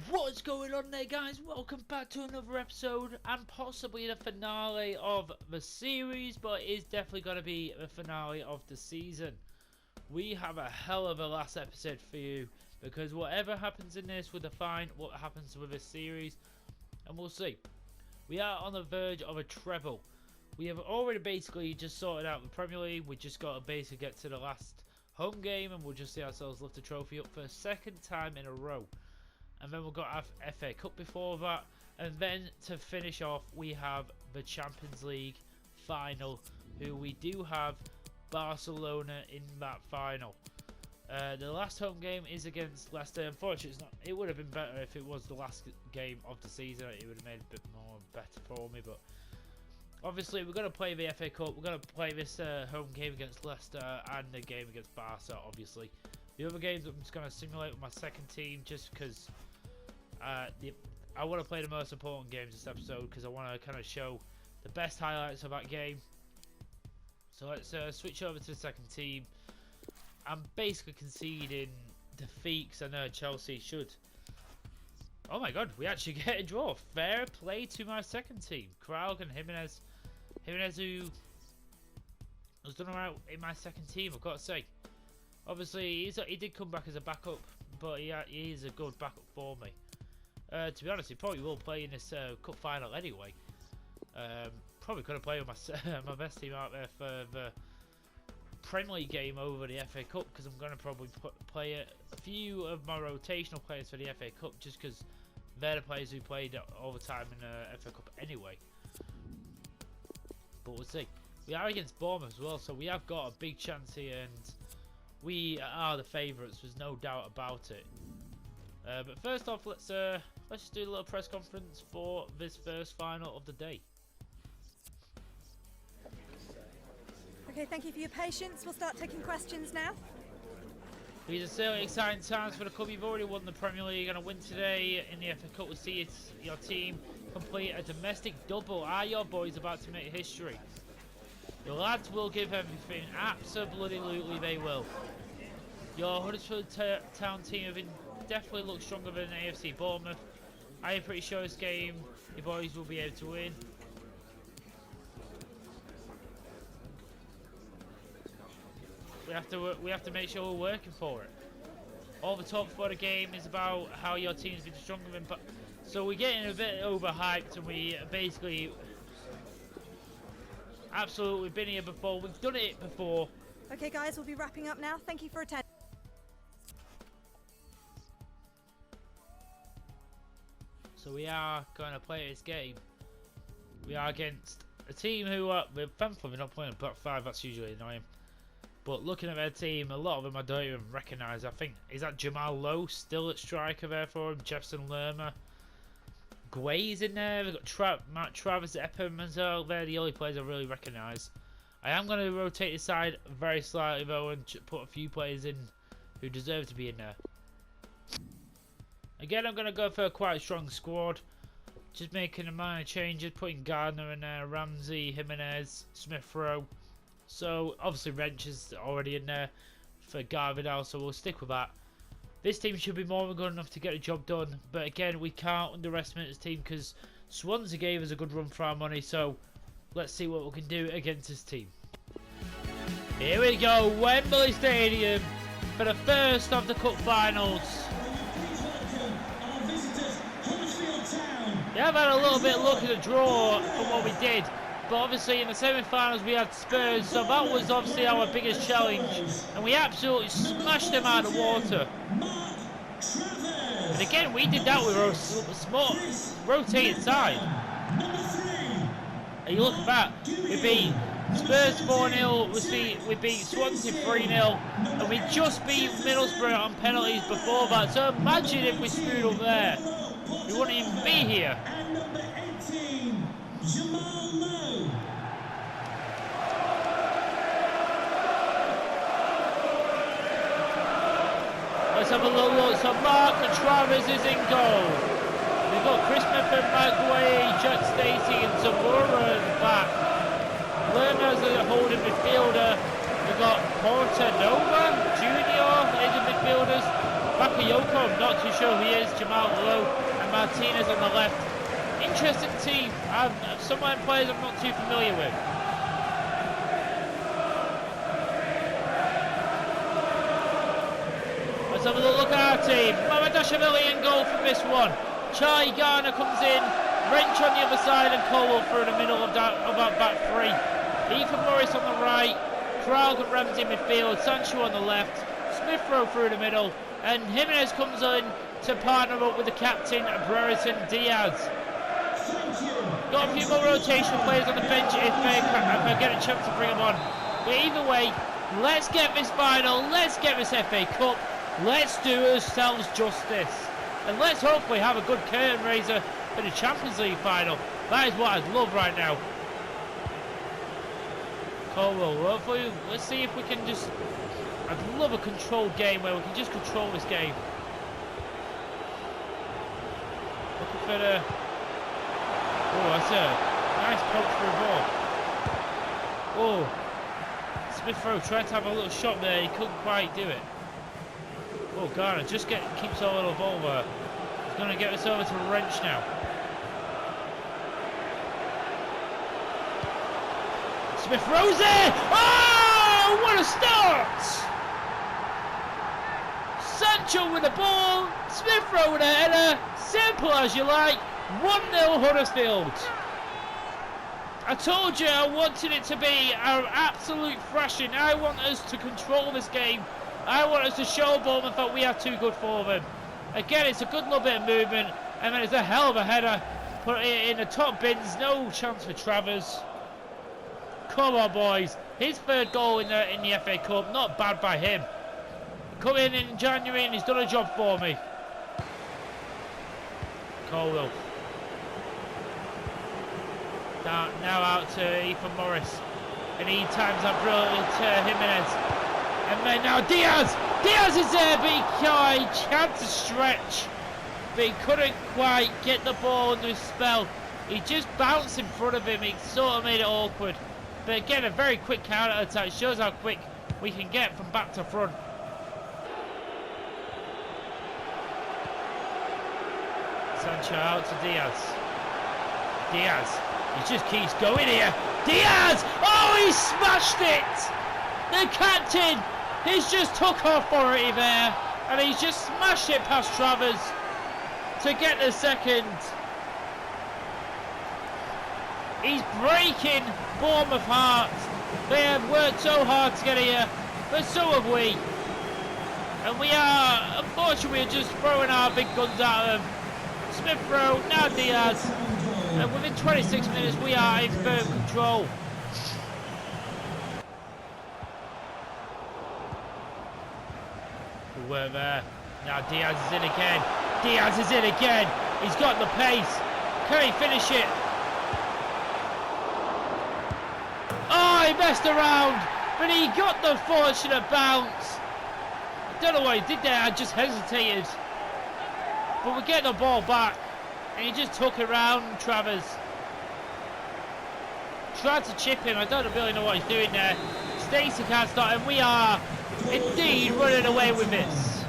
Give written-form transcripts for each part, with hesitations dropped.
What's going on there, guys? Welcome back to another episode and possibly the finale of the series, but it is definitely going to be the finale of the season. We have a hell of a last episode for you because whatever happens in this will define what happens with this series, and we'll see. We are on the verge of a treble. We have already basically just sorted out the Premier League. We just got to basically get to the last home game and we'll just see ourselves lift the trophy up for a second time in a row. And then we've got our FA Cup before that. And then to finish off, we have the Champions League final, who we do have Barcelona in that final. The last home game is against Leicester. Unfortunately, it would have been better if it was the last game of the season. It would have made a bit more better for me. But obviously, we're going to play the FA Cup. We're going to play this home game against Leicester and the game against Barca, obviously. The other games I'm just going to simulate with my second team just because I want to play the most important games this episode because I want to kind of show the best highlights of that game. So let's switch over to the second team. I'm basically conceding defeat because I know Chelsea should. Oh my god, we actually get a draw. Fair play to my second team. Krauk and Jimenez. Jimenez, who has done alright in my second team, I've got to say. Obviously, he did come back as a backup, but he is a good backup for me. To be honest, he probably will play in this cup final anyway. Probably could have played with my best team out there for the Premier League game over the FA Cup because I'm going to probably play a few of my rotational players for the FA Cup just because they're the players who played all the time in the FA Cup anyway. But we'll see. We are against Bournemouth as well, so we have got a big chance here and we are the favourites, there's no doubt about it. But first off, let's just do a little press conference for this first final of the day. Okay, thank you for your patience. We'll start taking questions now. These are certainly exciting times for the club. You've already won the Premier League and a win today in the FA Cup. We'll see your team complete a domestic double. Are your boys about to make history? The lads will give everything. Absolutely they will. Your Huddersfield Town team have definitely looked stronger than AFC Bournemouth. I am pretty sure this game your boys will be able to win. We have to make sure we're working for it. All the talk for the game is about how your team's been stronger than, so we're getting a bit overhyped and we basically absolutely been here before. We've done it before. Okay, guys, we'll be wrapping up now. Thank you for attending. So we are going to play this game. We are against a team who are, thankfully we're not playing a back five, that's usually annoying. But looking at their team, a lot of them I don't even recognise. I think, is that Jamal Lowe still at striker there for him? Jefferson Lerma. Guay's in there. We've got Travis Epham as well. They're the only players I really recognise. I am going to rotate the side very slightly though and put a few players in who deserve to be in there. Again, I'm going to go for a quite strong squad. Just making a minor changes, putting Gardner in there, Ramsey, Jimenez, Smith-Rowe. So, obviously Wrench is already in there for Garvidal, so we'll stick with that. This team should be more than good enough to get the job done. But again, we can't underestimate this team because Swansea gave us a good run for our money. So, let's see what we can do against this team. Here we go, Wembley Stadium for the first of the cup finals. We have had a little bit of luck at the draw from what we did, but obviously in the semi-finals we had Spurs, so that was obviously our biggest challenge, and we absolutely smashed them out of the water. And again, we did that with our small rotated side. And you look at that, we beat Spurs 4-0, we beat Swansea 3-0, and we just beat Middlesbrough on penalties before that, so imagine if we screwed up there. We wouldn't even be here. And number 18, Jamal Lowe. Let's have a little look. So Mark and Travis is in goal. We've got Chris Smith and McGuay, Jack Stacey and Zamora in the back. Lerner's a holding midfielder. We've got Porta Nova Jr. in the midfielders. Bakayoko, I'm not too sure who he is. Jamal Lowe and Martinez on the left. Interesting team. Some of my players I'm not too familiar with. Let's have a little look at our team. Mamadashvili in goal for this one. Charlie Garner comes in. Wrench on the other side and Colwell through the middle of our back three. Ethan Morris on the right. Kralg and Ramsey midfield. Sancho on the left. Smith-Rowe through the middle. And Jimenez comes in to partner up with the captain, Brereton Diaz. Got a few more rotational players on the bench if I get a chance to bring them on. But either way, let's get this final, let's get this FA Cup, let's do ourselves justice. And let's hopefully have a good curtain raiser for the Champions League final. That is what I'd love right now. Colwell, hopefully, let's see if we can just... I'd love a controlled game where we can just control this game. Looking for the... Oh, that's a nice poke for a ball. Oh, Smith-Rowe tried to have a little shot there, he couldn't quite do it. Oh, Garner just keeps a little ball there. He's going to get us over to Wrench now. Smith-Rowe's there! Oh, what a start! Sancho with the ball, Smith-Rowe with a header, simple as you like, 1-0 Huddersfield. I told you I wanted it to be an absolute thrashing. I want us to control this game. I want us to show Bournemouth that we are too good for them. Again, it's a good little bit of movement, and then it's a hell of a header. Put it in the top bins, no chance for Travers. Come on, boys. His third goal in the FA Cup, not bad by him. Come in January and he's done a job for me. Colwell. Now out to Ethan Morris. And he times that brilliantly to Jimenez. And then now Diaz! Diaz is there, but he tried to stretch. But he couldn't quite get the ball under his spell. He just bounced in front of him. He sort of made it awkward. But again, a very quick counter attack. Shows how quick we can get from back to front. Sancho out to Diaz. Diaz, he just keeps going here. Diaz! Oh, he smashed it! The captain, he's just took authority there, and he's just smashed it past Travers to get the second. He's breaking Bournemouth hearts. They have worked so hard to get here, but so have we. And we are, unfortunately, just throwing our big guns at them. Smith-Rowe, now Diaz, and within 26 minutes we are in firm control. Good work there. Now Diaz is in again. Diaz is in again. He's got the pace. Can he finish it? Oh, he messed around, but he got the fortunate bounce. I don't know what he did there, I just hesitated. But we get the ball back, and he just took it round Travers. Tried to chip him, I don't really know what he's doing there. Stacey can't start, and we are indeed running away with this.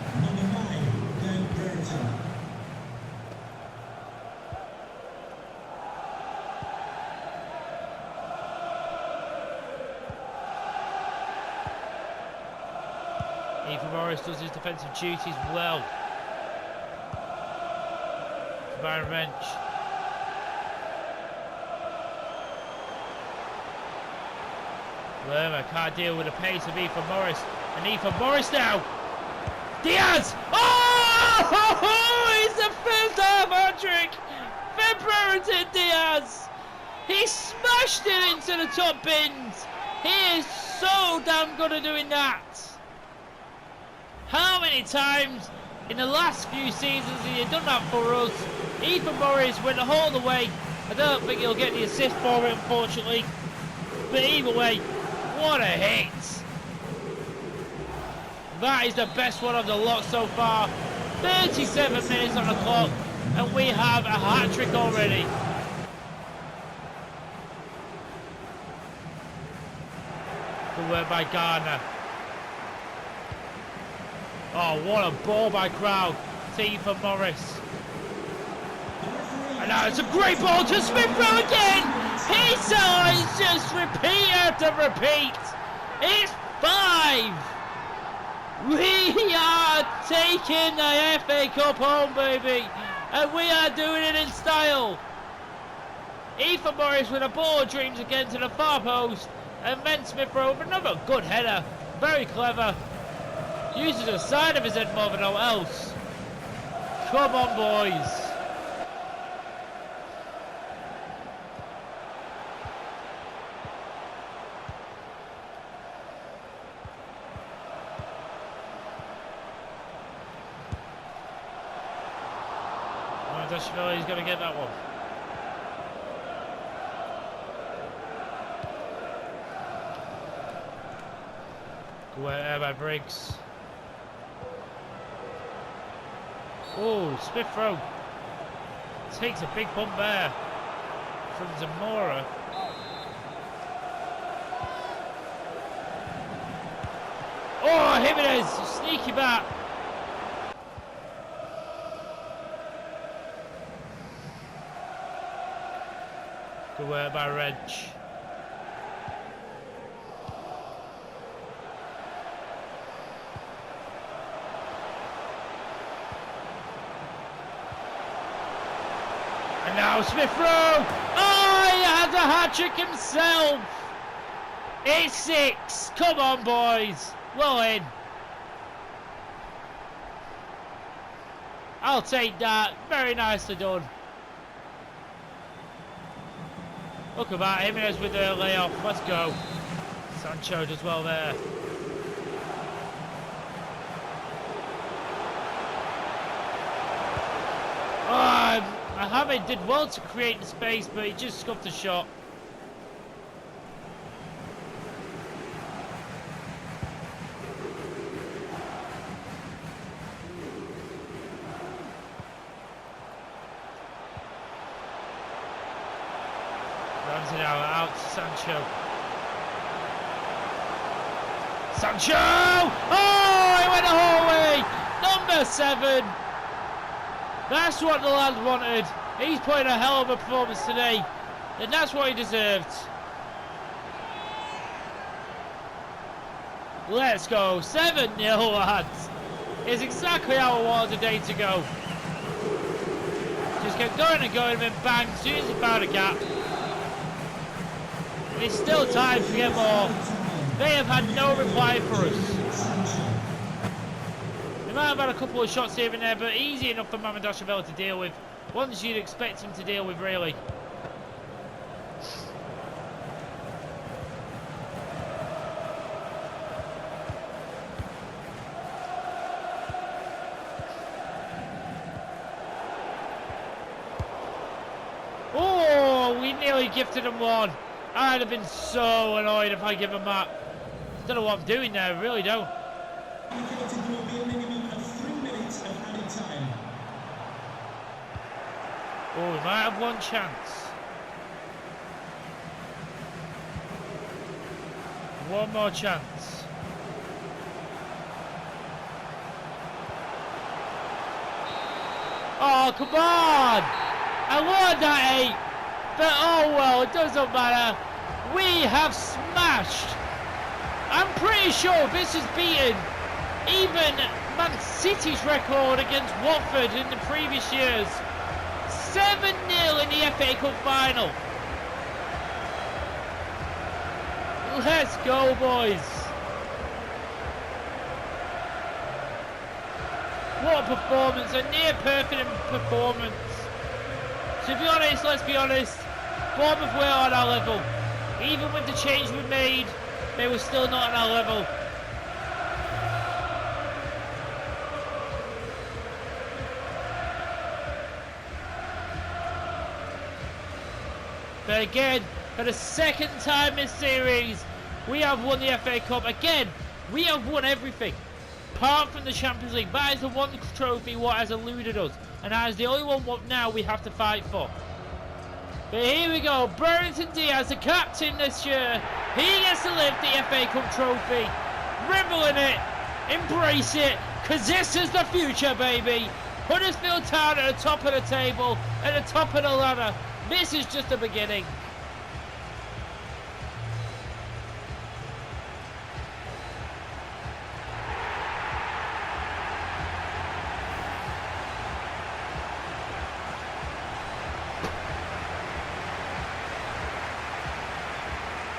Ethan Morris does his defensive duties well. Byron Wrench. Lerma can't deal with the pace of Ethan Morris. And Ethan Morris now. Diaz! Oh! He's the first half hat-trick! Brereton Diaz! He smashed it into the top bins! He is so damn good at doing that! How many times in the last few seasons he had done that for us? Ethan Morris went all the way. I don't think he'll get the assist for it, unfortunately. But either way, what a hit. That is the best one of the lot so far. 37 minutes on the clock, and we have a hat-trick already. Good work by Garner. Oh, what a ball by Crowd. T for Morris. And now it's a great ball to Smith Rowe again. His size just repeat after repeat. It's 5. We are taking the FA Cup home, baby. And we are doing it in style. Ethan Morris with a ball of dreams again to the far post. And then Smith Rowe with another good header. Very clever. Uses the side of his head more than all else. Come on, boys. Huddersfield, he's going to get that one. Go out by Briggs. Oh, Smith Rowe takes a big bump there from Zamora. Oh, Jimenez, sneaky back. Good work by Reg. And now Smith Rowe. Oh, he has a hat-trick himself. It's 6. Come on, boys. Well in. I'll take that. Very nicely done. Look at that. Jimenez with the layoff. Let's go. Sancho does well there. Oh, Mohamed did well to create the space, but he just scuffed the shot. Runs it out to Sancho. Sancho! Oh, he went the whole way! Number 7! That's what the lad wanted. He's putting a hell of a performance today, and that's what he deserved. Let's go. 7-0, lads. It's exactly how I wanted the day to go. Just kept going and going, and then bang, as soon as he found a gap. It's still time to get more. They have had no reply for us. They might have had a couple of shots here and there, but easy enough for Mamardashvili to deal with. Ones you'd expect him to deal with, really. Oh, we nearly gifted him one. I'd have been so annoyed if I give him that. Don't know what I'm doing there, I really don't. Oh, we might have one chance. One more chance. Oh, come on! I wanted that 8, but oh well, it doesn't matter. We have smashed. I'm pretty sure this has beaten even Man City's record against Watford in the previous years. 7-0 in the FA Cup final. Let's go, boys. What a performance, a near perfect performance. To be honest, let's be honest, Bournemouth were on our level. Even with the change we made, they were still not on our level. But again, for the second time this series, we have won the FA Cup. Again, we have won everything. Apart from the Champions League, that is the one trophy what has eluded us. And that is the only one what now we have to fight for. But here we go, Burrington Diaz, the captain this year. He gets to lift the FA Cup trophy. Revel in it, embrace it, because this is the future, baby. Huddersfield Town at the top of the table, at the top of the ladder. This is just the beginning.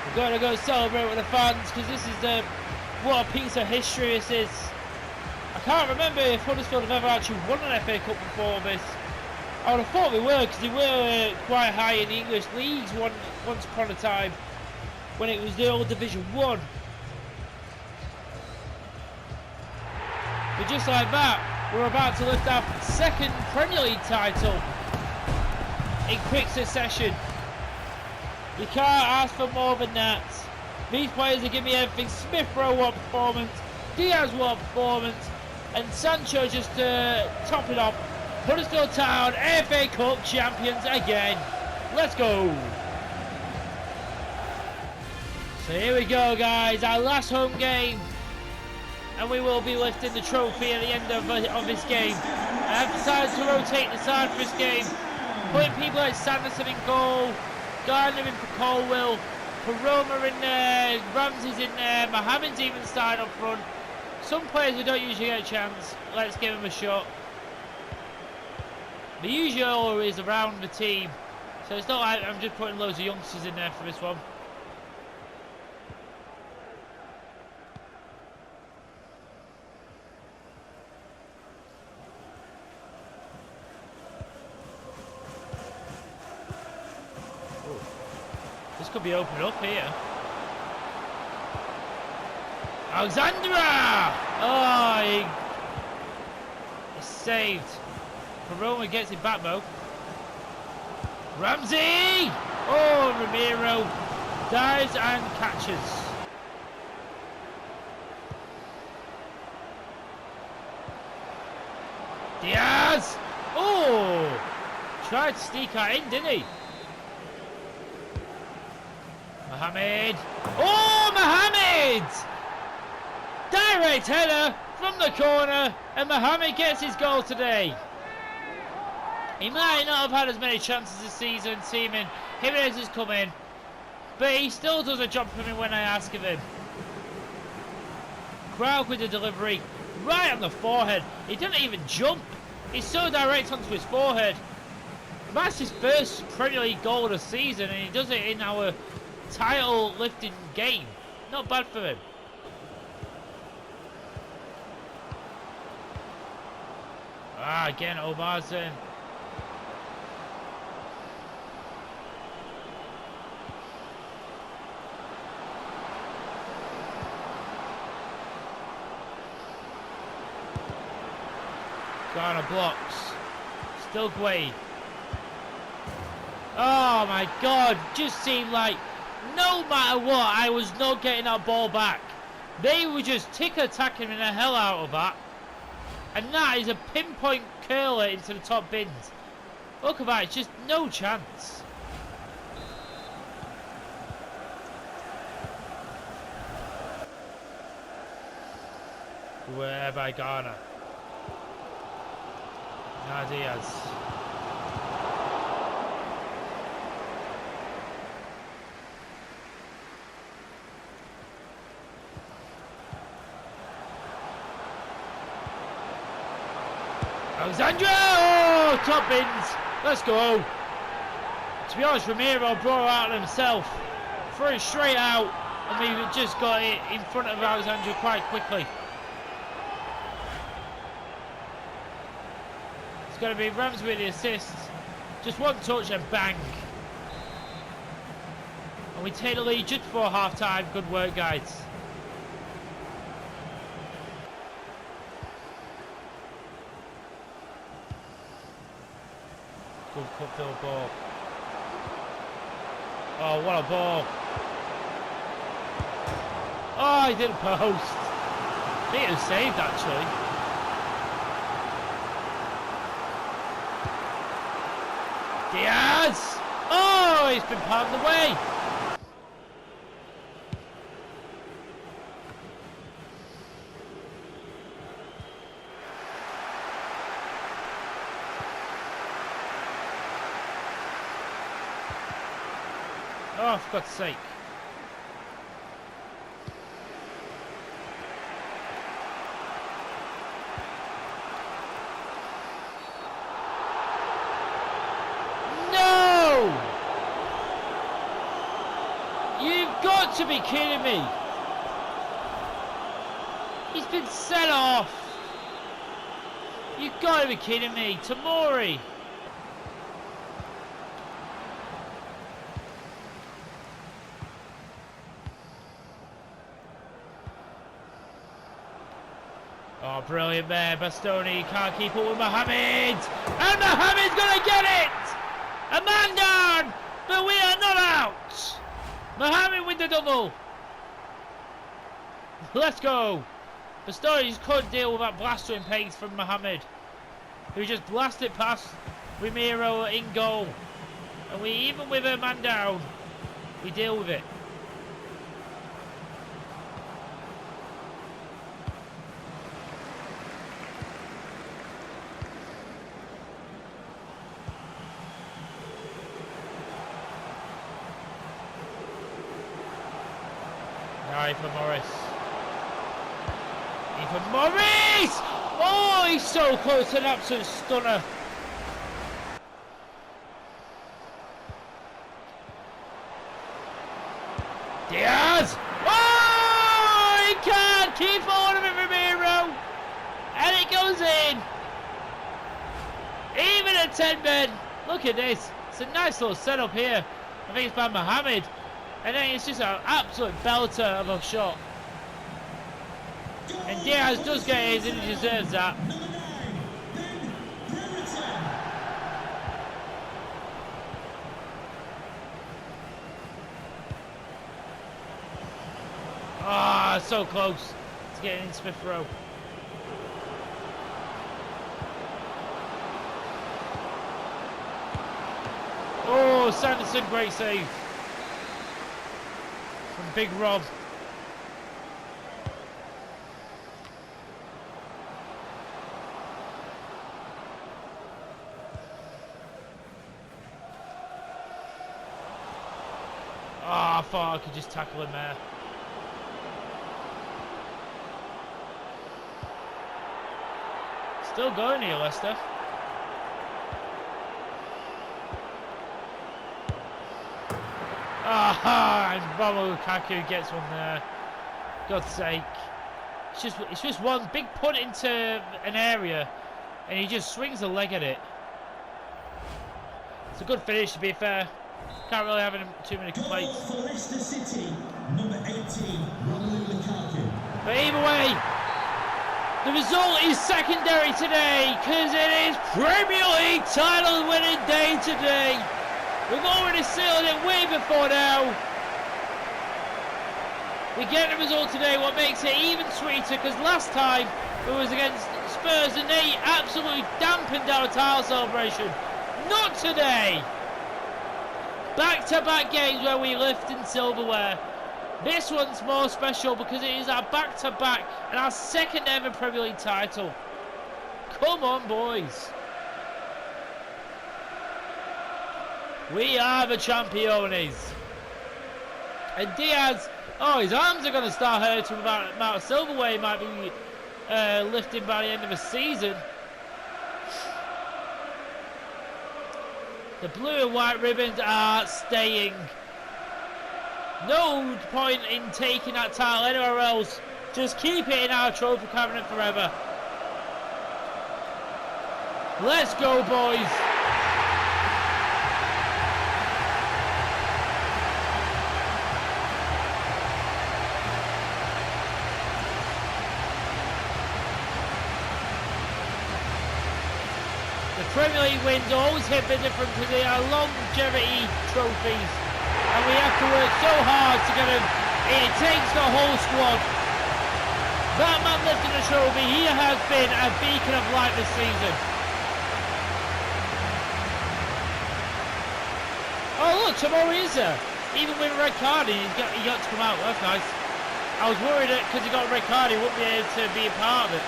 We're going to go celebrate with the fans because this is what a piece of history this is. I can't remember if Huddersfield have ever actually won an FA Cup before this. I would have thought they were, because they were quite high in the English leagues once upon a time when it was the old Division 1. But just like that, we're about to lift our second Premier League title in quick succession. You can't ask for more than that. These players are giving me everything. Smith Rowe, what performance. Diaz, what performance. And Sancho just to top it off. Huddersfield Town FA Cup champions again. Let's go. So here we go, guys. Our last home game. And we will be lifting the trophy at the end of this game. I have decided to rotate the side for this game. Putting people like Sanderson in goal. Gardner in for Colwill. Paroma in there. Ramsey's in there. Mohamed's even started up front. Some players who don't usually get a chance. Let's give them a shot. The usual is around the team. So it's not like I'm just putting loads of youngsters in there for this one. This could be opening up here. Alexandra! Oh, he's saved. Paroma gets it back though. Ramsey! Oh, Ramiro dives and catches. Diaz! Oh! Tried to sneak that in, didn't he? Mohamed. Oh, Mohamed! Direct header from the corner, and Mohamed gets his goal today. He might not have had as many chances this season, seeming Jimenez has come in, but he still does a job for me when I ask of him. Krauk with the delivery, right on the forehead. He doesn't even jump. He's so direct onto his forehead. That's his first Premier League goal of the season, and he does it in our title lifting game. Not bad for him. Again, Omarson. Garner blocks. Still Guay. Oh my God, just seemed like no matter what, I was not getting that ball back. They were just tick-attacking the hell out of that. And that is a pinpoint curler into the top bins. Look at that, it's just no chance. Where by Garner. Now Diaz. Alexandra! Oh, top bins. Let's go. To be honest, Ramiro brought it out himself. Threw it straight out, and we just got it in front of Alexandra quite quickly. It's going to be Ramsey with the assist. Just one touch and bang. And we take the lead just before half time. Good work, guys. Good cut-field ball. Oh, what a ball. Oh, he didn't post. I think it was saved, actually. Diaz! Oh, he's been palmed away. Oh, for God's sake. No! You've got to be kidding me. He's been sent off. You've got to be kidding me. Tamori. Oh, brilliant there. Bastoni can't keep up with Mohamed. And Mohamed's going to get it. A man down. But we are not out. Mohamed with the double. Let's go. Bastoni just couldn't deal with that blastering pace from Mohamed, who just blasted past Ramiro in goal. And we, even with a man down, we deal with it. Now for Morris. For Morris! Oh, he's so close to an absolute stunner. Diaz! Oh, he can't keep hold of it, Ramiro. And it goes in. Even at 10 men. Look at this. It's a nice little setup here. I think it's by Mohamed. And then it's just an absolute belter of a shot. And Diaz does get his, and he deserves that. Ah, so close to getting in Smith Rowe. Oh, Sanderson, great save from Big Rob. I thought I could just tackle him there. Still going here, Leicester. Ah, and Romelu Lukaku gets one there. God's sake. It's just one big punt into an area, and he just swings a leg at it. It's a good finish, to be fair. Can't really have too many complaints. For Leicester City, number 18, Romelu Lukaku. But either way, the result is secondary today, because it is Premier League title winning day today. We've already sealed it way before now. We get the result today, what makes it even sweeter, because last time it was against Spurs and they absolutely dampened our title celebration. Not today. Back-to-back games where we lift in silverware. This one's more special because it is our back-to-back and our second ever Premier League title. Come on, boys. We are the Championes. And Diaz, oh, his arms are going to start hurting with that amount of silverware he might be lifting by the end of the season. The blue and white ribbons are staying. No point in taking that title anywhere else. Just keep it in our trophy cabinet forever. Let's go, boys. Premier League wins always hit a bit different because they are longevity trophies and we have to work so hard to get them. It takes the whole squad. That man lifting the trophy, he has been a beacon of light this season. Oh look, Tamori is there. Even with a red card, he got to come out. That's nice. I was worried that because he got a red card he wouldn't be able to be a part of it.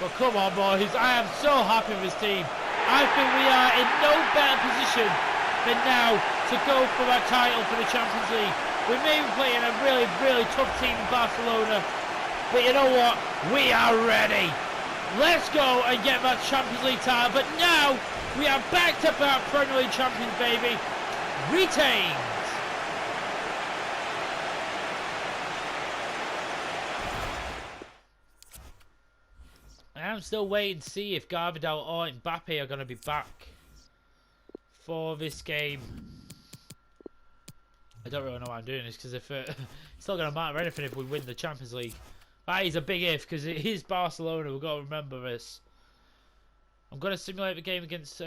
But come on, boys. I am so happy with this team. I think we are in no better position than now to go for that title for the Champions League. We may be playing a really, really tough team in Barcelona. But you know what? We are ready. Let's go and get that Champions League title. But now we are back-to-back Premier League champions, baby. Retains. I'm still waiting to see if Garvidal or Mbappe are going to be back for this game. I don't really know why I'm doing this because if it's not going to matter anything if we win the Champions League. That is a big if because it is Barcelona. We've got to remember this. I'm going to simulate the game against...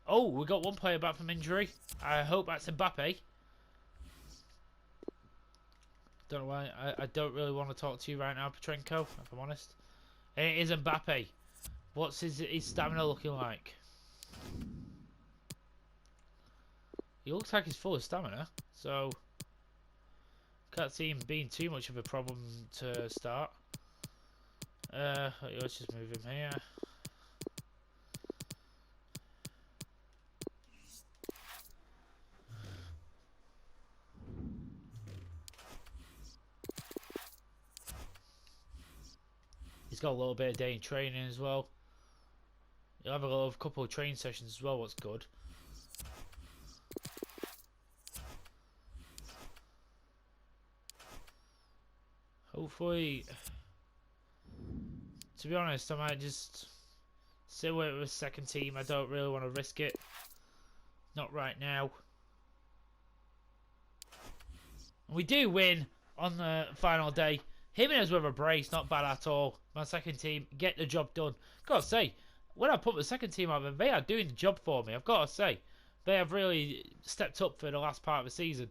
oh, we got one player back from injury. I hope that's Mbappe. Don't know why. I don't really want to talk to you right now, Petrenko, if I'm honest. And it is Mbappe. What's his stamina looking like? He looks like he's full of stamina, so can't see him being too much of a problem to start. Let's just move him here. He's got a little bit of day in training as well. You'll have a couple of training sessions as well, what's good. Hopefully, to be honest, I might just sit with the second team. I don't really want to risk it. Not right now. We do win on the final day. Jimenez with a brace, not bad at all. My second team, get the job done. Gotta say, when I put the second team out, they are doing the job for me. I've got to say, they have really stepped up for the last part of the season.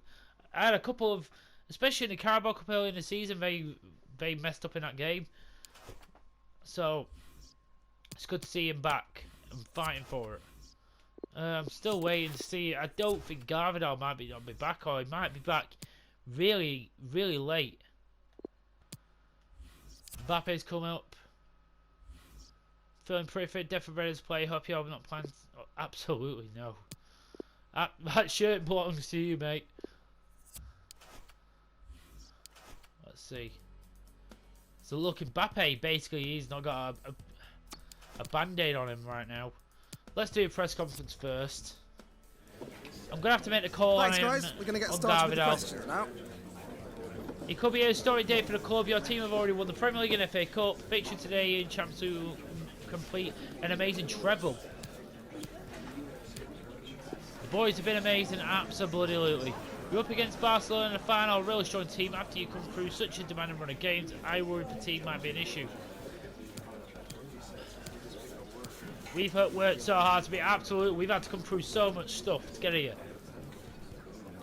I had a couple of, especially in the Carabao Cup early in the season, they messed up in that game. So it's good to see him back and fighting for it. I'm still waiting to see. I don't think Garvidal might be back, or he might be back really, really late. Mbappe's come up. Feeling pretty fit, definitely ready to play. Hope you're not playing. Oh, absolutely no. That shirt belongs to you, mate. Let's see. So look, Mbappe, basically, he's not got a band-aid on him right now. Let's do a press conference first. I'm going to have to make the call on him. Thanks, guys. We're going to get started with the questions now. It could be a historic day for the club. Your team have already won the Premier League and FA Cup. Victory today in Champions to complete an amazing treble. The boys have been amazing, absolutely. You're up against Barcelona in the final, a really strong team. After you come through such a demanding run of games, I worry fatigue might be an issue. We've worked so hard to be absolute. We've had to come through so much stuff to get here.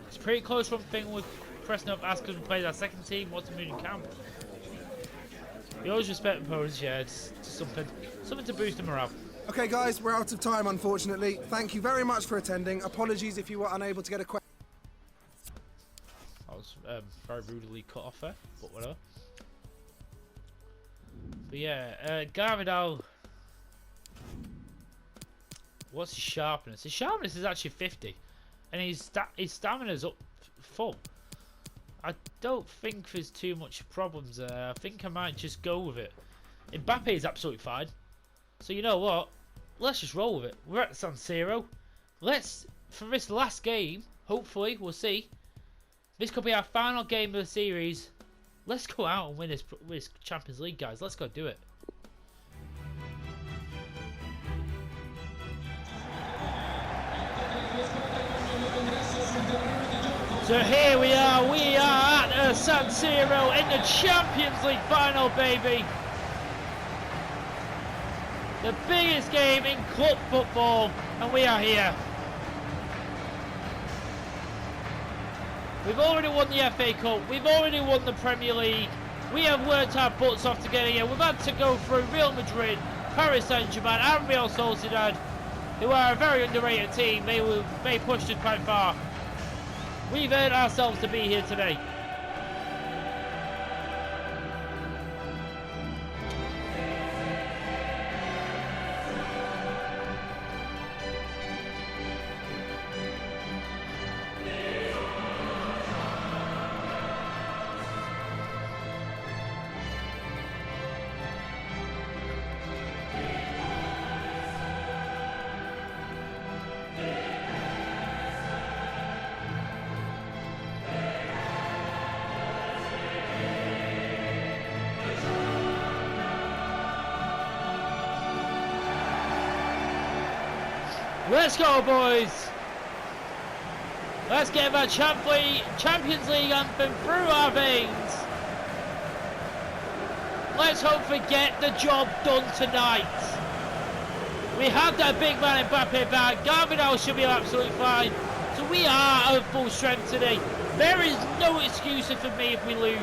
It's a pretty close run thing with pressing up, asking to play our second team. What's the mood in camp? We always respect opponents, yeah. It's something to boost the morale. Okay, guys, we're out of time, unfortunately. Thank you very much for attending. Apologies if you were unable to get a question. I was very rudely cut off there, but whatever. But yeah, Garvidal. What's his sharpness? His sharpness is actually 50, and his stamina's up full. I don't think there's too much problems there. I think I might just go with it. Mbappe is absolutely fine. So you know what? Let's just roll with it. We're at San Siro. Let's, for this last game, hopefully, we'll see. This could be our final game of the series. Let's go out and win this Champions League, guys. Let's go do it. So here we are at San Siro in the Champions League final, baby. The biggest game in club football, and we are here. We've already won the FA Cup, we've already won the Premier League. We have worked our butts off to get here. We've had to go through Real Madrid, Paris Saint-Germain and Real Sociedad, who are a very underrated team. They pushed us quite far. We've earned ourselves to be here today. Let's go, boys. Let's get that Champions League anthem through our veins. Let's hopefully get the job done tonight. We have that big man Mbappe back. Gavinal should be absolutely fine. So we are at full strength today. There is no excuses for me if we lose.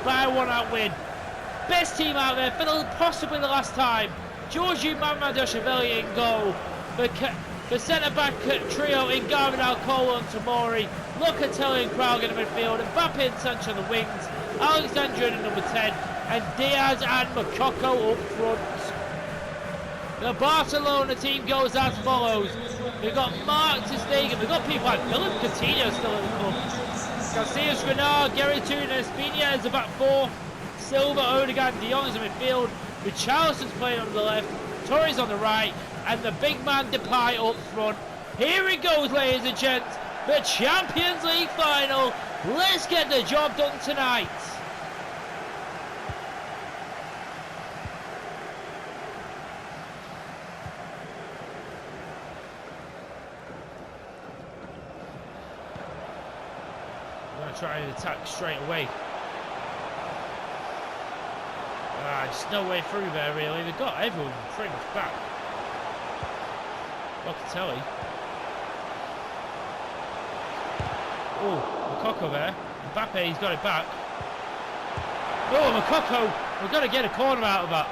But I want that win. Best team out there for possibly the last time. Georgiou Mamardashvili in goal. The centre-back trio in Gavinal, Cole and Tomori. Locatelli and Kralj in the midfield. Mbappe and Sancho on the wings. Alexandra in number 10. And Diaz and Moukoko up front. The Barcelona team goes as follows. We've got Mark ter Stegen. We've got people like Philip Coutinho still at the club. Casillas, Renard, Gary Tunes, Pina is the back four. Silva, Odegaard, De Jong is in midfield. Richarlison's playing on the left. Torres on the right. And the big man Depay up front. Here it goes, ladies and gents. The Champions League final. Let's get the job done tonight. Try and attack straight away. There's no way through there really. They've got everyone pretty much back. Locatelli. Oh, Moukoko there. Mbappe, he's got it back. Oh, Moukoko. We've got to get a corner out of that.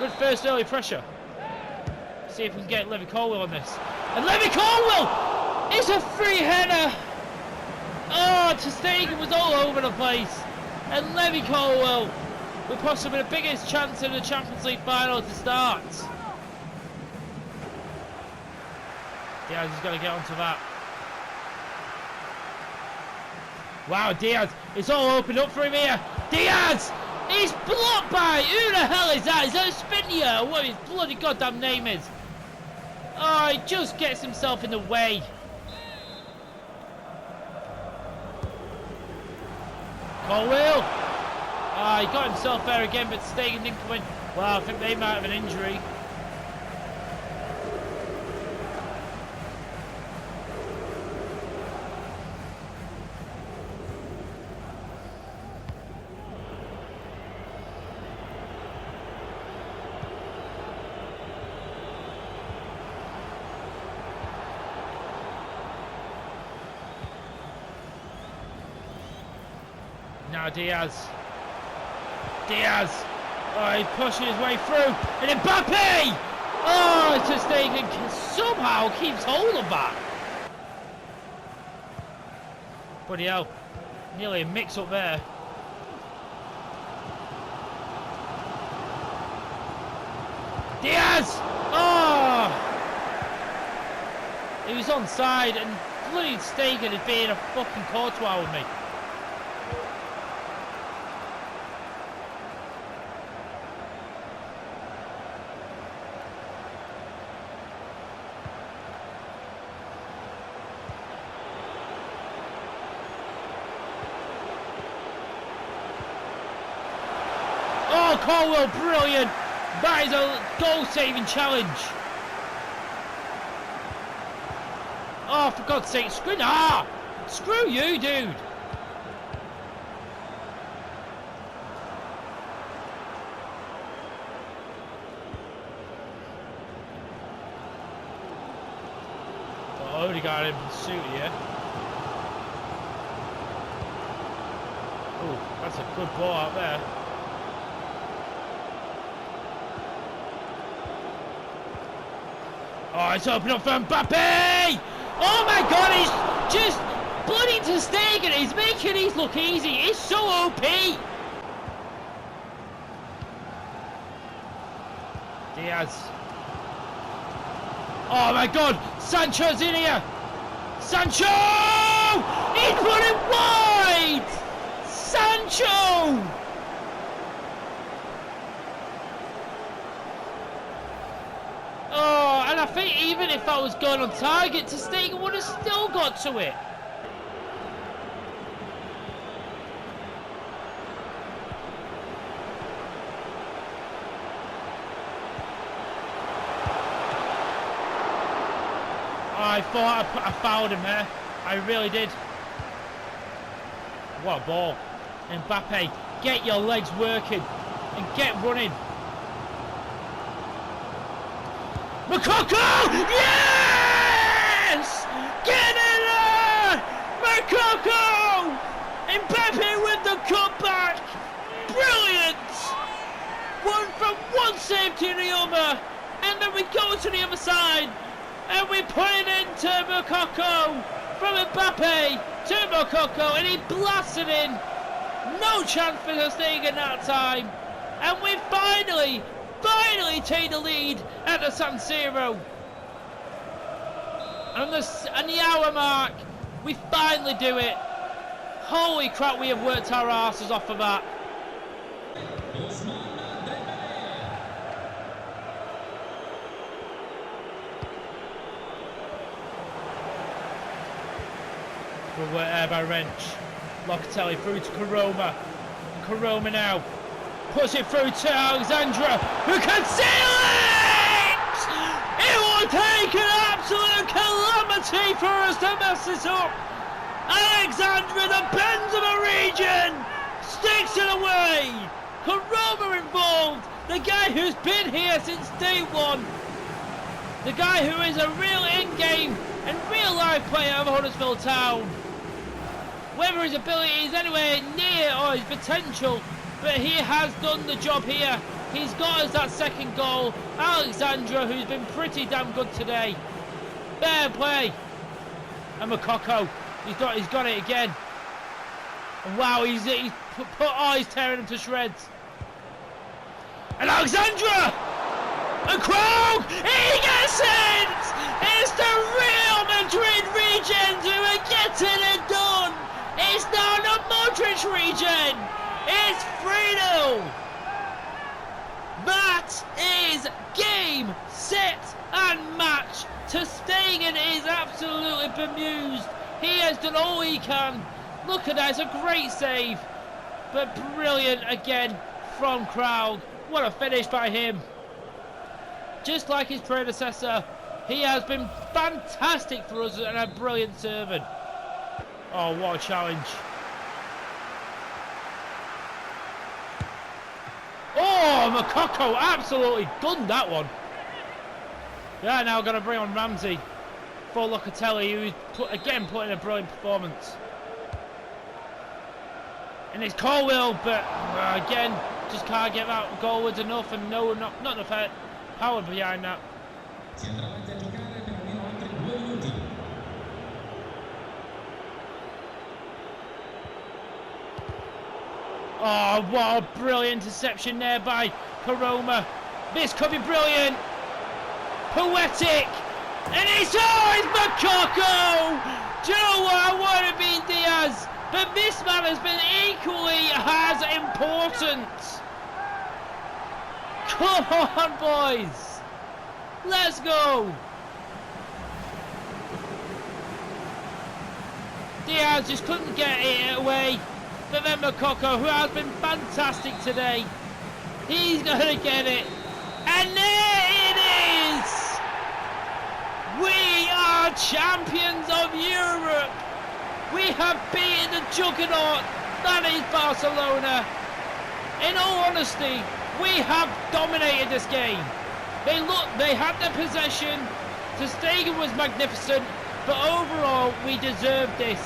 Good first early pressure. See if we can get Levy Colwill on this. And Levy Colwill! It's a free header! Oh, ter Stegen was all over the place. And Levy Colwill with possibly the biggest chance in the Champions League final to start. Diaz has got to get onto that. Wow, Diaz, it's all opened up for him here. Diaz! He's blocked by, who the hell is that? Is that Spinio? What his bloody goddamn name is? Oh, he just gets himself in the way. Colwill! He got himself there again, but Stegen didn't come in. Well, I think they might have an injury. Now Diaz. Oh, he's pushing his way through. And Mbappe! Oh, ter Stegen somehow keeps hold of that. Bloody hell. Nearly a mix up there. Diaz! Oh! He was onside and bloody Stegen is being a fucking courtois with me. Oh, Colwill, brilliant! That is a goal-saving challenge. Oh, for God's sake, screw you, dude! Oh, Odegaard in pursuit here. Oh, that's a good ball out there. Oh, it's open up for Mbappe! Oh my God, he's just bloody ter Stegen. He's making these look easy. It's so OP. Diaz. Oh my God, Sancho's in here. Sancho! He's put it wide! Sancho! Oh, and I think even if that was going on target, ter Stegen would have still got to it. I thought I fouled him there. I really did. What a ball. Mbappe, get your legs working and get running. Makoko! Yes! Get in there! Makoko! Mbappe with the cutback! Brilliant! One save to the other, and then we go to the other side, and we put it into Makoko, from Mbappe to Makoko, and he blasted in. No chance for us staying in that time, and we finally take the lead at the San Siro. And the hour mark, we finally do it. Holy crap, we have worked our asses off of that. By Wrench. Locatelli through to Karoma. Karoma now puts it through to Alexandra, who can seal it! It will take an absolute calamity for us to mess this up. Alexandra, the Benzema region, sticks it away. Karoma involved, the guy who's been here since day one. The guy who is a real in-game and real-life player of Huddersfield Town. Whether his ability is anywhere near or his potential, but he has done the job here. He's got us that second goal. Alexandra, who's been pretty damn good today. Fair play. And Makoko, he's got it again. And wow, he's tearing him to shreds. And Alexandra! And Krog! He gets it! It's the Real Madrid region who are getting it done! It's not the Modric region! It's 3-0! That is game, set and match. Ter Stegen is absolutely bemused. He has done all he can. Look at that, it's a great save. But brilliant again from Krog. What a finish by him. Just like his predecessor, he has been fantastic for us and a brilliant servant. Oh, what a challenge. Oh, Makoko absolutely done that one. Yeah, now going to bring on Ramsey for Locatelli, who's again putting a brilliant performance. And it's Colwell, but again, just can't get that goalwards enough, and no, not enough power behind that. Oh, what a brilliant interception there by Karoma. This could be brilliant. Poetic. And it's Makoko! Do you know what? I want to be Diaz. But this man has been equally as important. Come on, boys. Let's go. Diaz just couldn't get it away. But then Makoko, who has been fantastic today, he's going to get it. And there it is! We are champions of Europe! We have beaten the juggernaut that is Barcelona. In all honesty, we have dominated this game. They had their possession. Ter Stegen was magnificent, but overall we deserved this.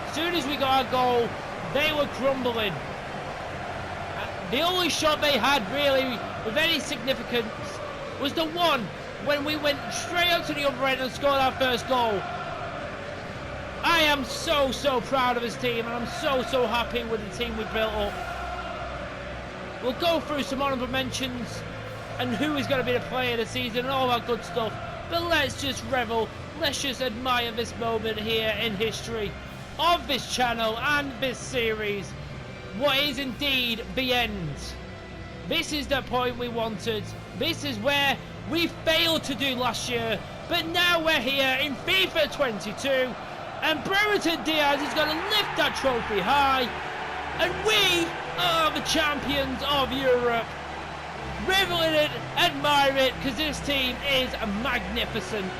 As soon as we got our goal, they were crumbling. The only shot they had really with any significance was the one when we went straight up to the other end and scored our first goal. I am so proud of this team, and I'm so happy with the team we built up. We'll go through some honourable mentions and who is going to be the player of the season and all that good stuff. But let's just revel, let's just admire this moment here in history of this channel and this series. What is indeed the end. This is the point we wanted. This is where we failed to do last year, but now we're here in FIFA 22, and Brereton Diaz is going to lift that trophy high, and we are the champions of Europe. Revel in it, admire it, because this team is magnificent.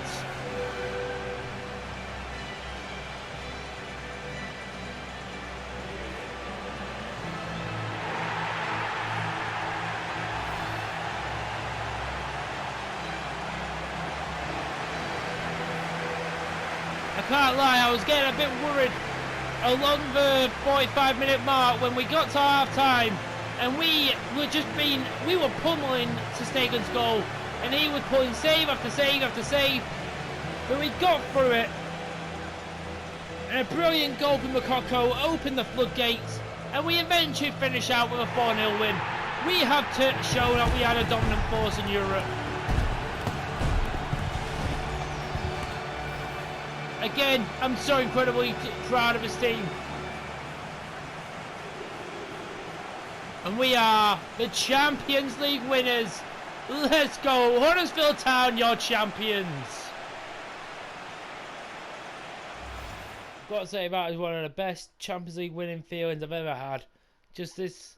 I can't lie, I was getting a bit worried along the 45-minute mark when we got to half-time, and we were pummeling ter Stegen's goal, and he was pulling save after save after save, but we got through it. And a brilliant goal from Makoko opened the floodgates, and we eventually finish out with a 4-0 win. We have to show that we had a dominant force in Europe. Again, I'm so incredibly proud of this team. And we are the Champions League winners. Let's go, Huddersfield Town, your champions. I've got to say, that is one of the best Champions League winning feelings I've ever had. Just this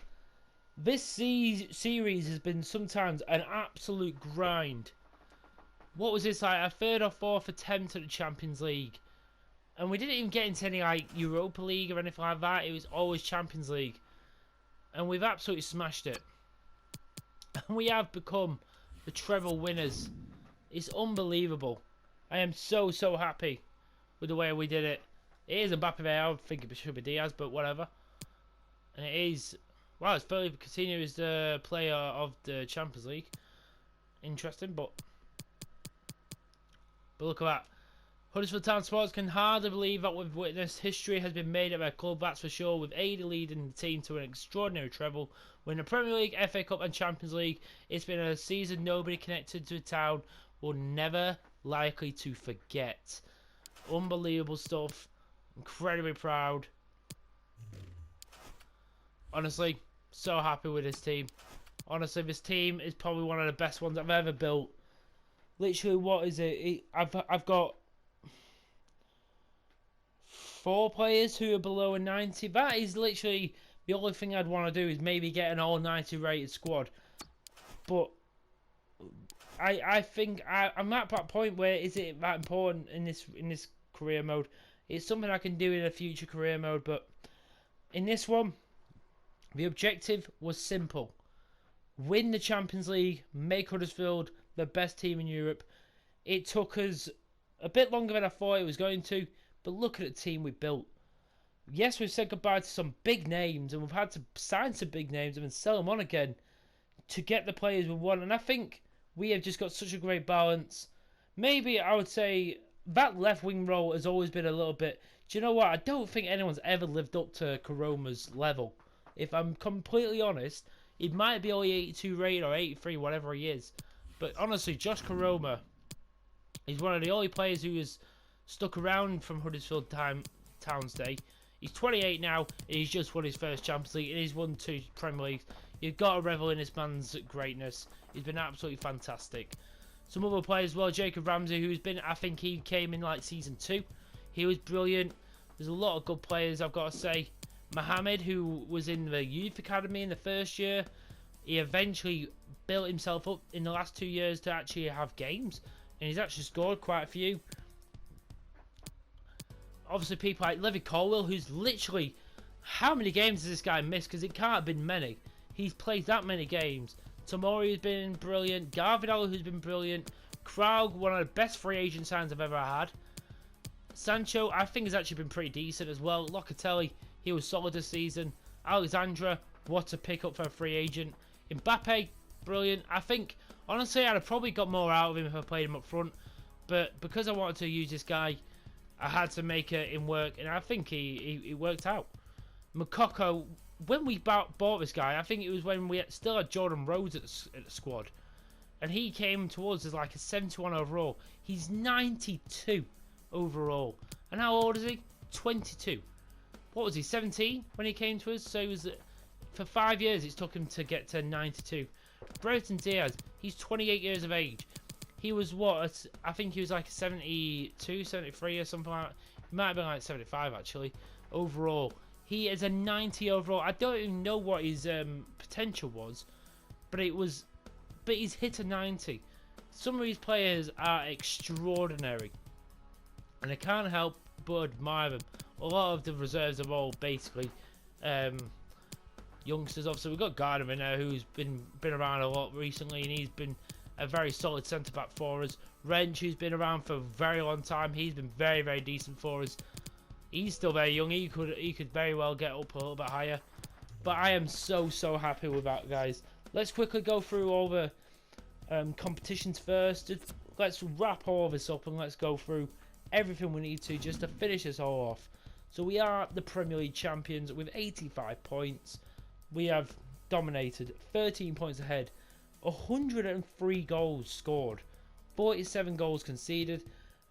series has been sometimes an absolute grind. What was this, like a third or fourth attempt at the Champions League? And we didn't even get into any like Europa League or anything like that. It was always Champions League. And we've absolutely smashed it. And we have become the treble winners. It's unbelievable. I am so happy with the way we did it. It is Mbappe. I think it should be Diaz, but whatever. And it is... Wow, it's Felipe Coutinho is the player of the Champions League. Interesting, but look at that. Huddersfield Town supporters can hardly believe that we've witnessed history has been made at their club, that's for sure, with AD leading the team to an extraordinary treble. Win the Premier League, FA Cup and Champions League. It's been a season nobody connected to the town will never likely to forget. Unbelievable stuff. Incredibly proud. Honestly, so happy with this team. Honestly, this team is probably one of the best ones I've ever built. Literally, what is it? I've got 4 players who are below a 90. That is literally the only thing I'd want to do is maybe get an all 90 rated squad. But I think I'm at that point where is it that important in this career mode? It's something I can do in a future career mode, but in this one, the objective was simple. Win the Champions League, make Huddersfield the best team in Europe. It took us a bit longer than I thought it was going to, but look at the team we built. Yes, we've said goodbye to some big names, and we've had to sign some big names and then sell them on again to get the players we want, and I think we have just got such a great balance. Maybe I would say that left wing role has always been a little bit... Do you know what? I don't think anyone's ever lived up to Karoma's level. If I'm completely honest, it might be only 82 rated or 83, whatever he is. But honestly, Josh Karoma is one of the only players who has stuck around from Huddersfield Town's day. He's 28 now, and he's just won his first Champions League, and he's won 2 Premier Leagues. You've got to revel in this man's greatness. He's been absolutely fantastic. Some other players as well, Jacob Ramsey, who's been, I think he came in like season 2. He was brilliant. There's a lot of good players, I've got to say. Mohamed, who was in the youth academy in the first year, he eventually built himself up in the last 2 years to actually have games, and he's actually scored quite a few. Obviously, people like Levy Colwell, who's literally... How many games has this guy missed? Because it can't have been many. He's played that many games. Tomori has been brilliant. Garvidal, who's been brilliant. Kraug, one of the best free agent signs I've ever had. Sancho, I think, has actually been pretty decent as well. Locatelli, he was solid this season. Alexandra, what a pickup for a free agent. Mbappe, brilliant. I think, honestly, I'd have probably got more out of him if I played him up front. But because I wanted to use this guy, I had to make it work, and I think he worked out. Makoko, when we bought this guy, I think it was when we still had Jordan Rhodes at the squad. And he came towards us like a 71 overall. He's 92 overall. And how old is he? 22. What was he, 17 when he came to us? So he was, for 5 years it took him to get to 92. Brereton Diaz, he's 28 years of age. He was what? I think he was like a 72, 73 or something like that. He might have been like 75 actually, overall. He is a 90 overall. I don't even know what his potential was, but he's hit a 90. Some of these players are extraordinary, and I can't help but admire them. A lot of the reserves are all basically youngsters. Obviously, we've got Gardner in there who's been around a lot recently, and he's been a very solid centre-back for us. Wrench, who's been around for a very long time, he's been very, very decent for us. He's still very young. He could very well get up a little bit higher. But I am so happy with that, guys. Let's quickly go through all the competitions first. Let's wrap all of this up and let's go through everything we need to just to finish this all off. So we are the Premier League champions with 85 points. We have dominated, 13 points ahead, 103 goals scored, 47 goals conceded.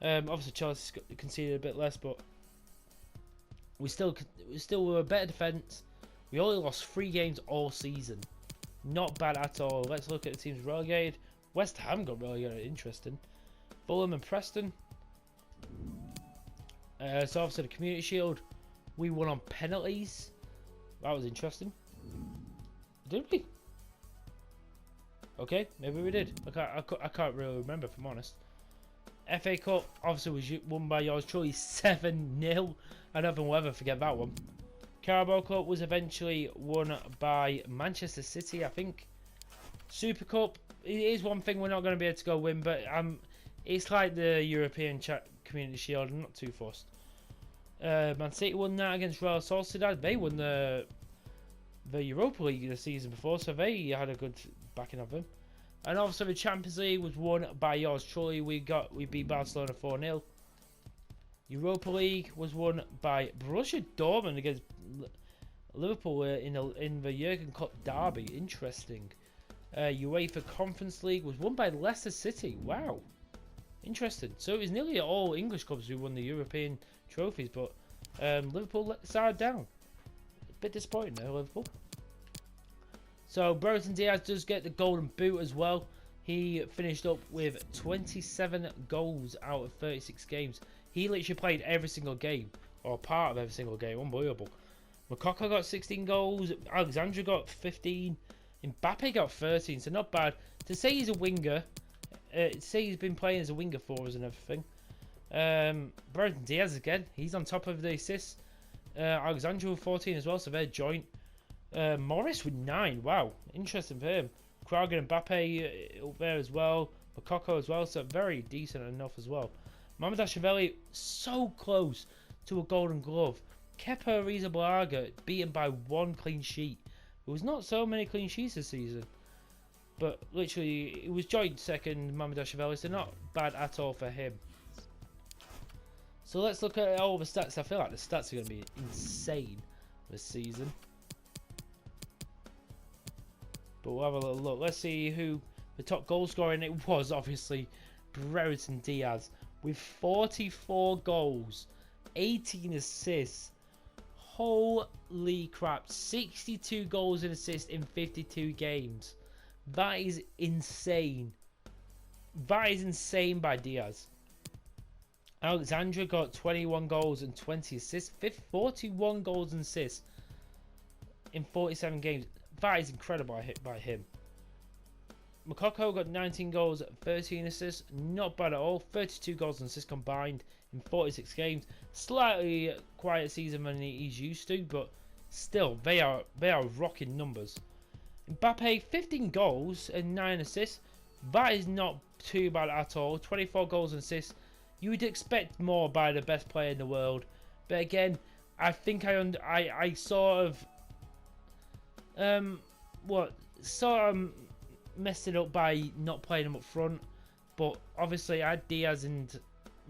Obviously Chelsea conceded a bit less, but we still were a better defence. We only lost 3 games all season. Not bad at all. Let's look at the teams relegated. West Ham got relegated. Interesting. Fulham and Preston. So obviously the Community Shield, we won on penalties. That was interesting. Did we? Okay, maybe we did. I can't really remember, if I'm honest. FA Cup obviously was won by yours truly 7-0. I don't think we'll ever forget that one. Carabao Cup was eventually won by Manchester City, I think. Super Cup, it is one thing we're not going to be able to go win, but it's like the European Community Shield. I'm not too fussed. Man City won that against Real Sociedad. They won the Europa League the season before, so they had a good backing of them. And also the Champions League was won by yours truly. We beat Barcelona 4-0. Europa League was won by Borussia Dortmund against Liverpool in the Jurgen Klopp derby. Interesting. UEFA Conference League was won by Leicester City. Wow. Interesting. So it was nearly all English clubs who won the European trophies, but Liverpool let the side down. A bit disappointing there, Liverpool. So Brereton Diaz does get the golden boot as well. He finished up with 27 goals out of 36 games. He literally played every single game, or part of every single game. Unbelievable. Moukoko got 16 goals. Alexandra got 15. Mbappe got 13, so not bad. To say he's a winger, say he's been playing as a winger for us and everything. Brereton Diaz again, he's on top of the assists. Alexandra with 14 as well, so they're joint. Morris with 9, wow, interesting for him. Kragan and Mbappe up there as well. Moukoko as well, so very decent enough as well. Mamardashvili so close to a golden glove. Kepa Arrizabalaga beaten by 1 clean sheet. There was not so many clean sheets this season, but literally it was joint second, Mamardashvili, so not bad at all for him. So let's look at all the stats. I feel like the stats are going to be insane this season. But we'll have a little look. Let's see who the top goal scorer in it was. Obviously, Brereton Diaz with 44 goals, 18 assists. Holy crap, 62 goals and assists in 52 games. That is insane. That is insane by Diaz. Alexandra got 21 goals and 20 assists. 41 goals and assists in 47 games. That is incredible by him. Moukoko got 19 goals, 13 assists. Not bad at all. 32 goals and assists combined in 46 games. Slightly quiet season than he's used to, but still, they are rocking numbers. Mbappe, 15 goals and 9 assists. That is not too bad at all. 24 goals and assists. You would expect more by the best player in the world, but again, I think I sort of messed it up by not playing him up front. But obviously, I had Diaz and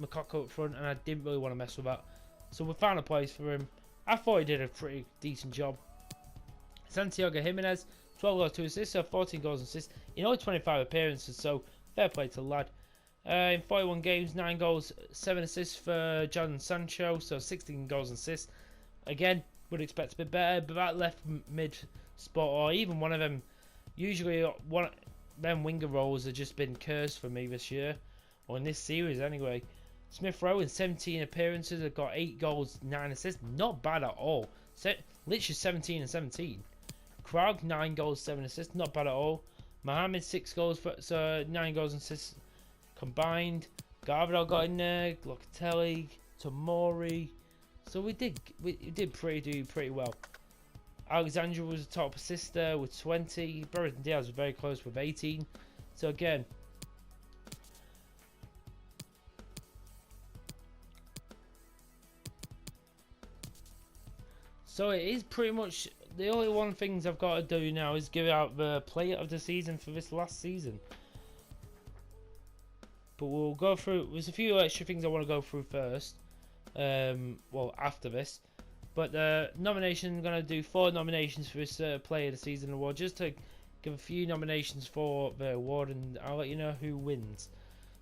Moukoko up front, and I didn't really want to mess with that. So we found a place for him. I thought he did a pretty decent job. Santiago Jimenez, 12 goals, 2 assists, so 14 goals and assists in only 25 appearances. So fair play to the lad. In 41 games, 9 goals, 7 assists for Jadon Sancho, so 16 goals and assists. Again, would expect a bit better, but that left mid spot, or even one of them, usually one of them winger roles have just been cursed for me this year, or in this series anyway. Smith Rowe in 17 appearances have got 8 goals, 9 assists, not bad at all. Literally 17 and 17. Krog, 9 goals, 7 assists, not bad at all. Mohamed, 6 goals, so 9 goals and assists combined. Garvidal got in there, Locatelli, Tomori. So we did do pretty well. Alexandra was the top assister with 20. Brereton Diaz was very close with 18. So again, So it is pretty much the only one things I've got to do now is give out the player of the season for this last season. But we'll go through. There's a few extra things I want to go through first. Well, after this. But the nomination, I'm going to do 4 nominations for this player of the season award, just to give a few nominations for the award, and I'll let you know who wins.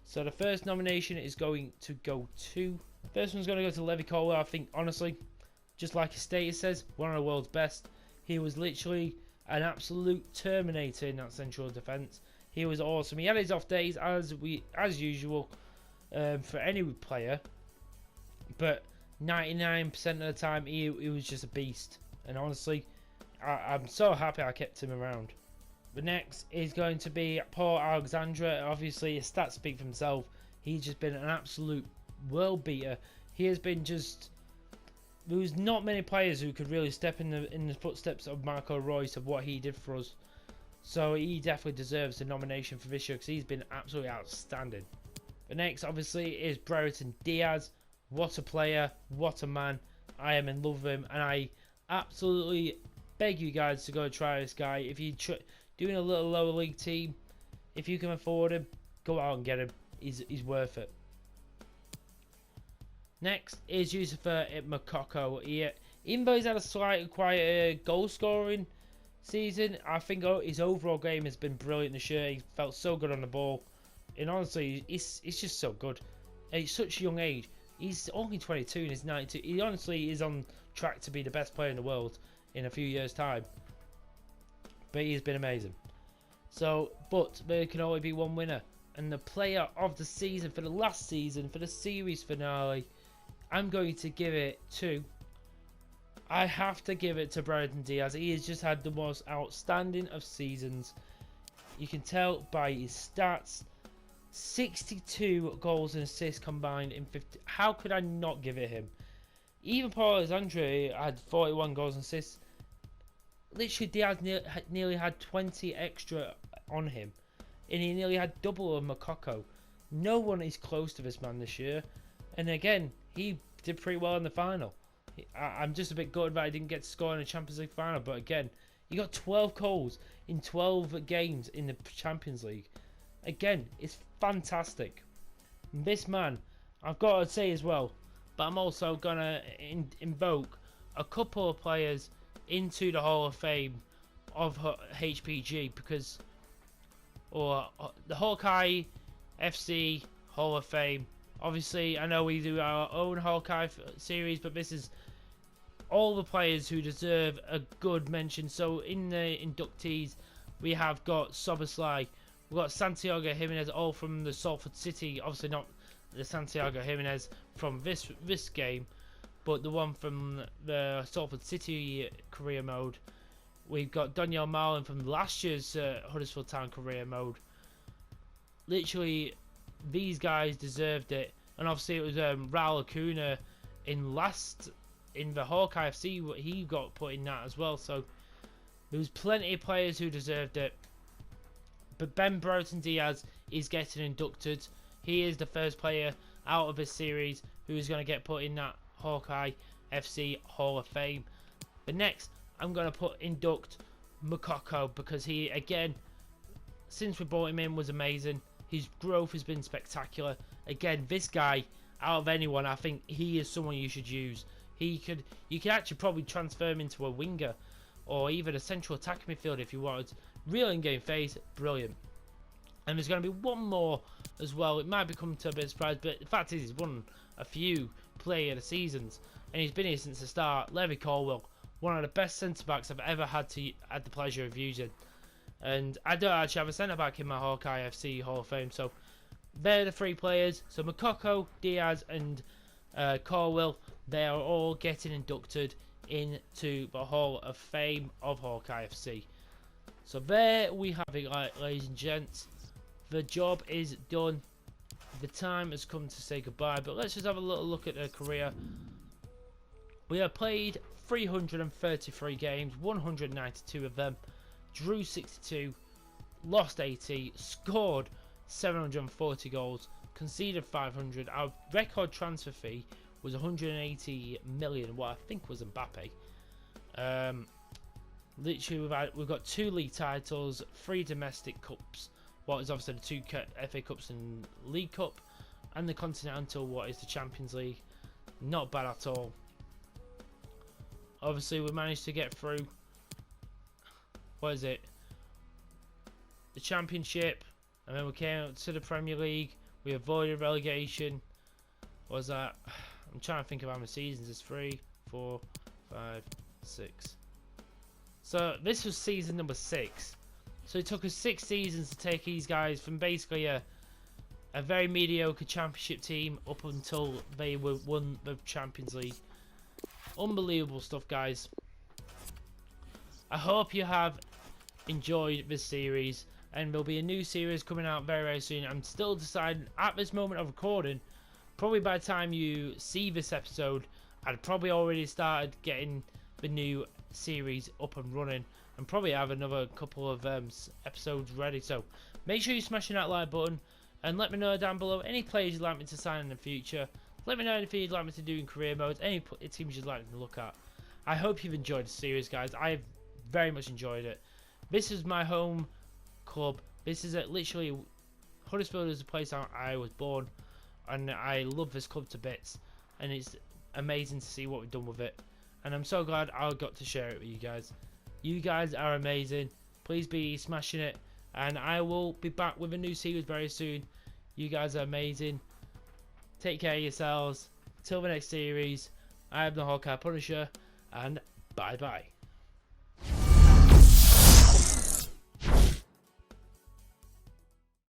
So the first nomination is going to go to. First one's going to go to Levy Colwell. I think, honestly, just like his status says, one of the world's best. He was literally an absolute terminator in that central defence. He was awesome. He had his off days as usual for any player, but 99% of the time he was just a beast. And honestly, I'm so happy I kept him around. The next is going to be Paul Alexandra. Obviously, his stats speak for himself. He's just been an absolute world beater. He has been just. There was not many players who could really step in the footsteps of Marco Reus of what he did for us. So he definitely deserves the nomination for this year because he's been absolutely outstanding. The next, obviously, is Brereton Diaz. What a player, what a man. I am in love with him, and I absolutely beg you guys to go try this guy. If you're doing a little lower league team, if you can afford him, go out and get him. He's worth it. Next is Yusufa Makoko. Even though he's had a slightly quieter goal scoring season, I think his overall game has been brilliant this year. He felt so good on the ball, and honestly, he's just so good. At such a young age, he's only 22 and he's 92. He honestly is on track to be the best player in the world in a few years' time. But he's been amazing. So, but there can only be one winner, and the player of the season for the last season, for the series finale, I'm going to give it to. I have to give it to Brereton Diaz. He has just had the most outstanding of seasons. You can tell by his stats. 62 goals and assists combined in 50. How could I not give it him? Even Paul Alexandre had 41 goals and assists. Literally, Diaz nearly had 20 extra on him. And he nearly had double of Makoko. No one is close to this man this year. And again, he did pretty well in the final. I'm just a bit gutted that I didn't get to score in the Champions League final. But again, he got 12 goals in 12 games in the Champions League. Again, it's fantastic. This man, I've got to say as well, but I'm also going to invoke a couple of players into the Hall of Fame of HPG because, or the Hawkeye FC Hall of Fame. Obviously, I know we do our own Hawkeye series, but this is all the players who deserve a good mention. So in the inductees, we have got Soboslai, we've got Santiago Jimenez, all from the Salford City. Obviously not the Santiago Jimenez from this game, but the one from the Salford City career mode. We've got Daniel Marlin from last year's Huddersfield Town career mode. Literally, these guys deserved it. And obviously it was Raul Acuna in the Hawkeye FC, he got put in that as well. So there was plenty of players who deserved it. But Ben Brereton Diaz is getting inducted. He is the first player out of this series who is going to get put in that Hawkeye FC Hall of Fame. But next, I'm going to induct Makoko because he, again, since we brought him in, was amazing. His growth has been spectacular. Again, this guy, out of anyone, I think he is someone you should use. You could actually probably transfer him into a winger or even a central attacking midfielder if you wanted. Real in-game phase, brilliant. And there's going to be one more as well. It might become to a bit of a surprise, but the fact is he's won a few player of the seasons. And he's been here since the start. Levy Colwell, one of the best centre-backs I've ever had the pleasure of using. And I don't actually have a centre-back in my Hawkeye FC Hall of Fame. So they're the 3 players. So Makoko, Diaz and Colwell, they are all getting inducted into the Hall of Fame of Hawkeye FC. So there we have it, ladies and gents. The job is done. The time has come to say goodbye. But let's just have a little look at their career. We have played 333 games, 192 of them. Drew 62, lost 80, scored 740 goals, conceded 500. Our record transfer fee was 180 million, what I think was Mbappe. Literally, we've got 2 league titles, 3 domestic cups. What is obviously the 2 FA Cups and League Cup, and the Continental, what is the Champions League. Not bad at all. Obviously, we managed to get through. What is it? The Championship, and then we came up to the Premier League. We avoided relegation. What was that? I'm trying to think of how many seasons. It's 3, 4, 5, 6. So this was season number 6. So it took us 6 seasons to take these guys from basically a very mediocre Championship team up until they won the Champions League. Unbelievable stuff, guys. I hope you have enjoyed this series, and there'll be a new series coming out very, very soon. I'm still deciding at this moment of recording. Probably by the time you see this episode, I'd probably already started getting the new series up and running, and probably have another couple of episodes ready. So make sure you're smashing that like button, and let me know down below any players you'd like me to sign in the future. Let me know anything you'd like me to do in career modes, any teams you'd like me to look at. I hope you've enjoyed the series, guys. I've very much enjoyed it. This is my home club. This is literally, Huddersfield is the place I was born, and I love this club to bits, and it's amazing to see what we've done with it, and I'm so glad I got to share it with you guys. You guys are amazing. Please be smashing it, and I will be back with a new series very soon. You guys are amazing. Take care of yourselves. Till the next series, I am the Hawkeye Punisher, and bye bye.